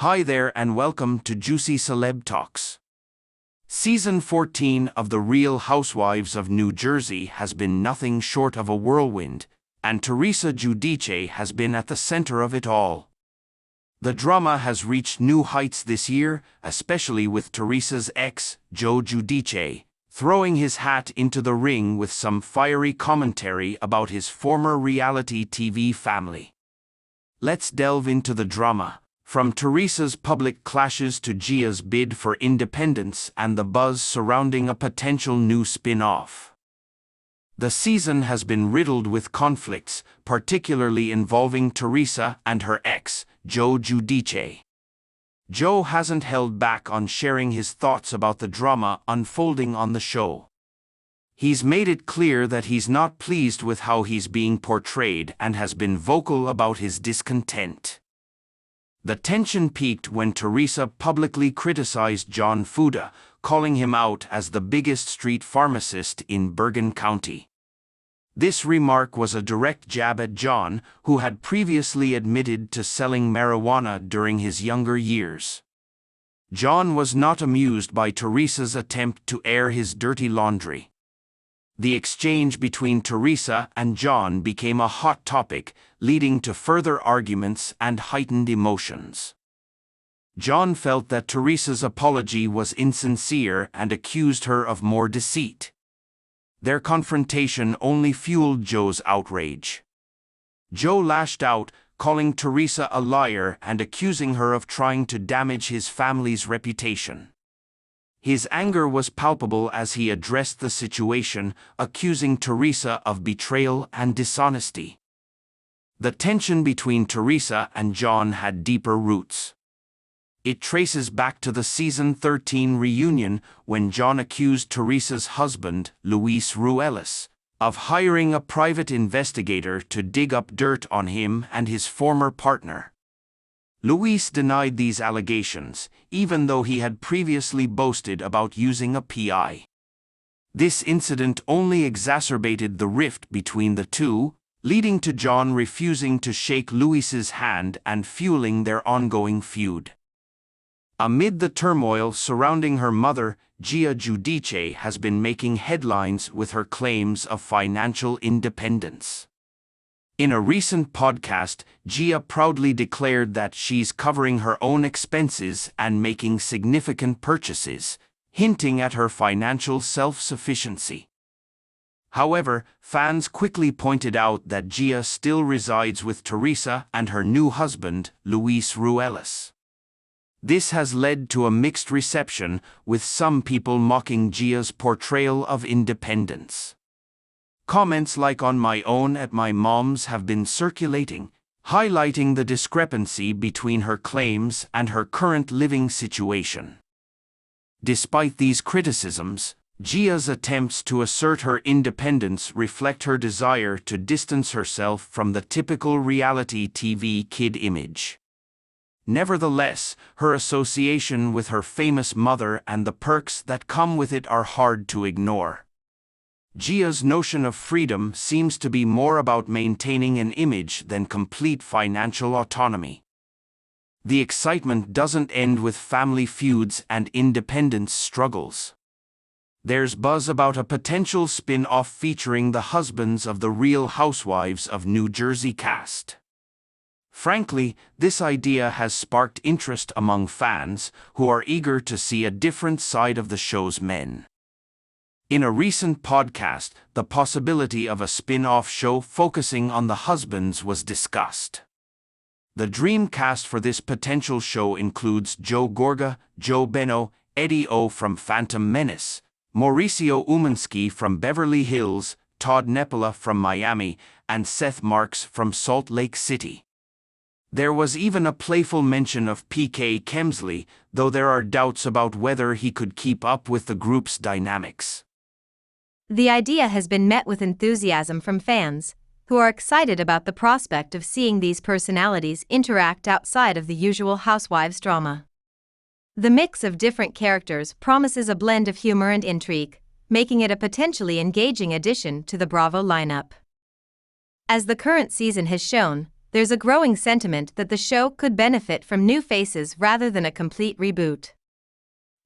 Hi there and welcome to Juicy Celeb Talks. Season 14 of The Real Housewives of New Jersey has been nothing short of a whirlwind, and Teresa Giudice has been at the center of it all. The drama has reached new heights this year, especially with Teresa's ex, Joe Giudice, throwing his hat into the ring with some fiery commentary about his former reality TV family. Let's delve into the drama. From Teresa's public clashes to Gia's bid for independence and the buzz surrounding a potential new spin-off. The season has been riddled with conflicts, particularly involving Teresa and her ex, Joe Giudice. Joe hasn't held back on sharing his thoughts about the drama unfolding on the show. He's made it clear that he's not pleased with how he's being portrayed and has been vocal about his discontent. The tension peaked when Teresa publicly criticized John Fuda, calling him out as the biggest street pharmacist in Bergen County. This remark was a direct jab at John, who had previously admitted to selling marijuana during his younger years. John was not amused by Teresa's attempt to air his dirty laundry. The exchange between Teresa and John became a hot topic, leading to further arguments and heightened emotions. John felt that Teresa's apology was insincere and accused her of more deceit. Their confrontation only fueled Joe's outrage. Joe lashed out, calling Teresa a liar and accusing her of trying to damage his family's reputation. His anger was palpable as he addressed the situation, accusing Teresa of betrayal and dishonesty. The tension between Teresa and John had deeper roots. It traces back to the season 13 reunion when John accused Teresa's husband, Luis Ruelas, of hiring a private investigator to dig up dirt on him and his former partner. Luis denied these allegations, even though he had previously boasted about using a PI. This incident only exacerbated the rift between the two, leading to John refusing to shake Luis's hand and fueling their ongoing feud. Amid the turmoil surrounding her mother, Gia Giudice has been making headlines with her claims of financial independence. In a recent podcast, Gia proudly declared that she's covering her own expenses and making significant purchases, hinting at her financial self-sufficiency. However, fans quickly pointed out that Gia still resides with Teresa and her new husband, Luis Ruelas. This has led to a mixed reception, with some people mocking Gia's portrayal of independence. Comments like "on my own at my mom's" have been circulating, highlighting the discrepancy between her claims and her current living situation. Despite these criticisms, Gia's attempts to assert her independence reflect her desire to distance herself from the typical reality TV kid image. Nevertheless, her association with her famous mother and the perks that come with it are hard to ignore. Gia's notion of freedom seems to be more about maintaining an image than complete financial autonomy. The excitement doesn't end with family feuds and independence struggles. There's buzz about a potential spin-off featuring the husbands of the Real Housewives of New Jersey cast. Frankly, this idea has sparked interest among fans who are eager to see a different side of the show's men. In a recent podcast, the possibility of a spin-off show focusing on the husbands was discussed. The dream cast for this potential show includes Joe Giudice, Joe Beno, Eddie O from Phantom Menace, Mauricio Umansky from Beverly Hills, Todd Nepola from Miami, and Seth Marks from Salt Lake City. There was even a playful mention of PK Kemsley, though there are doubts about whether he could keep up with the group's dynamics. The idea has been met with enthusiasm from fans, who are excited about the prospect of seeing these personalities interact outside of the usual Housewives drama. The mix of different characters promises a blend of humor and intrigue, making it a potentially engaging addition to the Bravo lineup. As the current season has shown, there's a growing sentiment that the show could benefit from new faces rather than a complete reboot.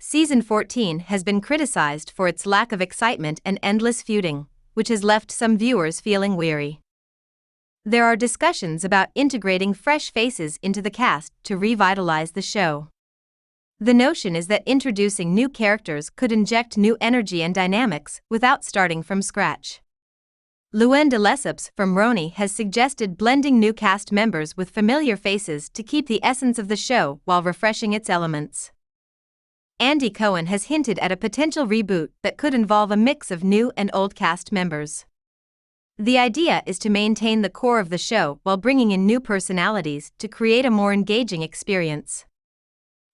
Season 14 has been criticized for its lack of excitement and endless feuding, which has left some viewers feeling weary. There are discussions about integrating fresh faces into the cast to revitalize the show. The notion is that introducing new characters could inject new energy and dynamics without starting from scratch. Louen de Lesseps from RHONJ has suggested blending new cast members with familiar faces to keep the essence of the show while refreshing its elements. Andy Cohen has hinted at a potential reboot that could involve a mix of new and old cast members. The idea is to maintain the core of the show while bringing in new personalities to create a more engaging experience.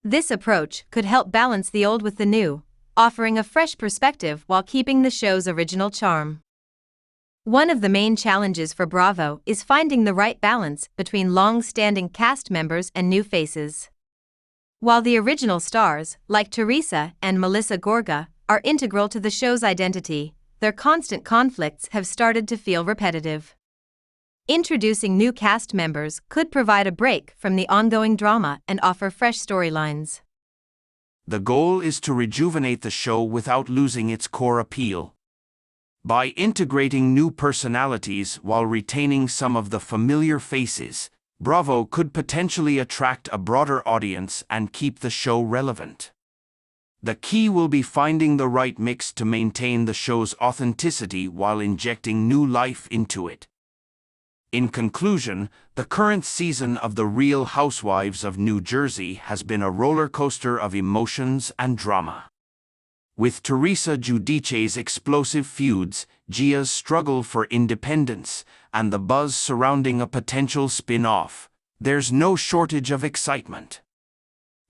This approach could help balance the old with the new, offering a fresh perspective while keeping the show's original charm. One of the main challenges for Bravo is finding the right balance between long-standing cast members and new faces. While the original stars, like Teresa and Melissa Gorga, are integral to the show's identity, their constant conflicts have started to feel repetitive. Introducing new cast members could provide a break from the ongoing drama and offer fresh storylines. The goal is to rejuvenate the show without losing its core appeal. By integrating new personalities while retaining some of the familiar faces, Bravo could potentially attract a broader audience and keep the show relevant. The key will be finding the right mix to maintain the show's authenticity while injecting new life into it. In conclusion, the current season of The Real Housewives of New Jersey has been a roller coaster of emotions and drama. With Teresa Giudice's explosive feuds, Gia's struggle for independence, and the buzz surrounding a potential spin-off, there's no shortage of excitement.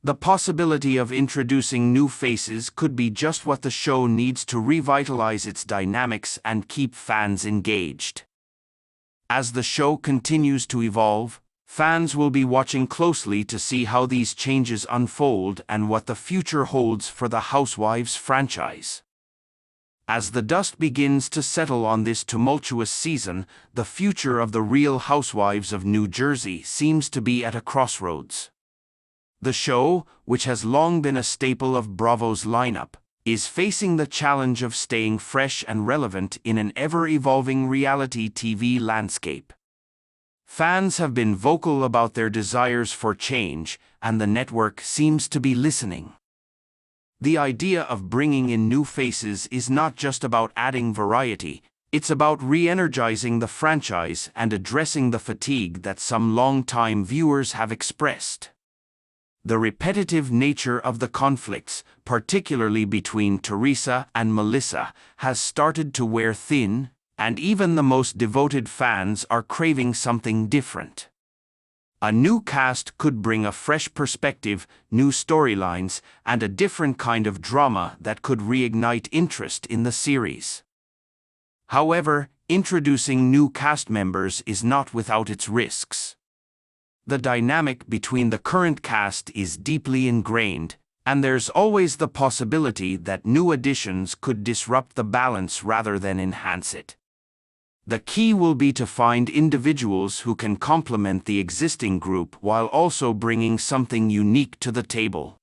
The possibility of introducing new faces could be just what the show needs to revitalize its dynamics and keep fans engaged. As the show continues to evolve, fans will be watching closely to see how these changes unfold and what the future holds for the Housewives franchise. As the dust begins to settle on this tumultuous season, the future of The Real Housewives of New Jersey seems to be at a crossroads. The show, which has long been a staple of Bravo's lineup, is facing the challenge of staying fresh and relevant in an ever-evolving reality TV landscape. Fans have been vocal about their desires for change, and the network seems to be listening. The idea of bringing in new faces is not just about adding variety, it's about re-energizing the franchise and addressing the fatigue that some long-time viewers have expressed. The repetitive nature of the conflicts, particularly between Teresa and Melissa, has started to wear thin, and even the most devoted fans are craving something different. A new cast could bring a fresh perspective, new storylines, and a different kind of drama that could reignite interest in the series. However, introducing new cast members is not without its risks. The dynamic between the current cast is deeply ingrained, and there's always the possibility that new additions could disrupt the balance rather than enhance it. The key will be to find individuals who can complement the existing group while also bringing something unique to the table.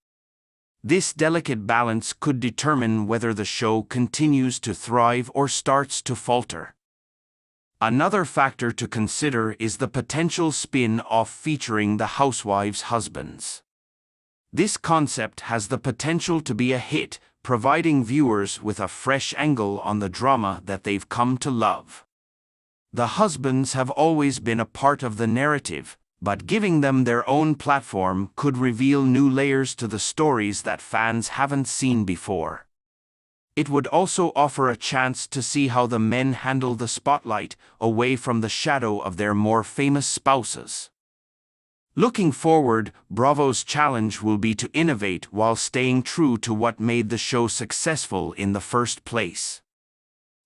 This delicate balance could determine whether the show continues to thrive or starts to falter. Another factor to consider is the potential spin-off featuring the Housewives' husbands. This concept has the potential to be a hit, providing viewers with a fresh angle on the drama that they've come to love. The husbands have always been a part of the narrative, but giving them their own platform could reveal new layers to the stories that fans haven't seen before. It would also offer a chance to see how the men handle the spotlight away from the shadow of their more famous spouses. Looking forward, Bravo's challenge will be to innovate while staying true to what made the show successful in the first place.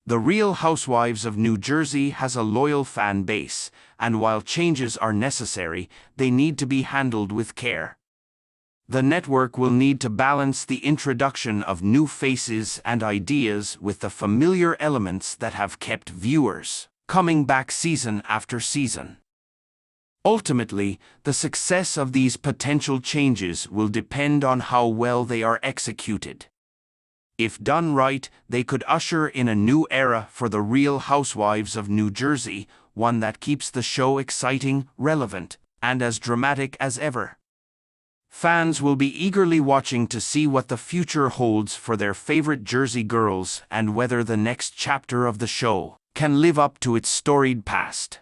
The Real Housewives of New Jersey has a loyal fan base, and while changes are necessary, they need to be handled with care. The network will need to balance the introduction of new faces and ideas with the familiar elements that have kept viewers coming back season after season. Ultimately, the success of these potential changes will depend on how well they are executed. If done right, they could usher in a new era for the Real Housewives of New Jersey, one that keeps the show exciting, relevant, and as dramatic as ever. Fans will be eagerly watching to see what the future holds for their favorite Jersey girls and whether the next chapter of the show can live up to its storied past.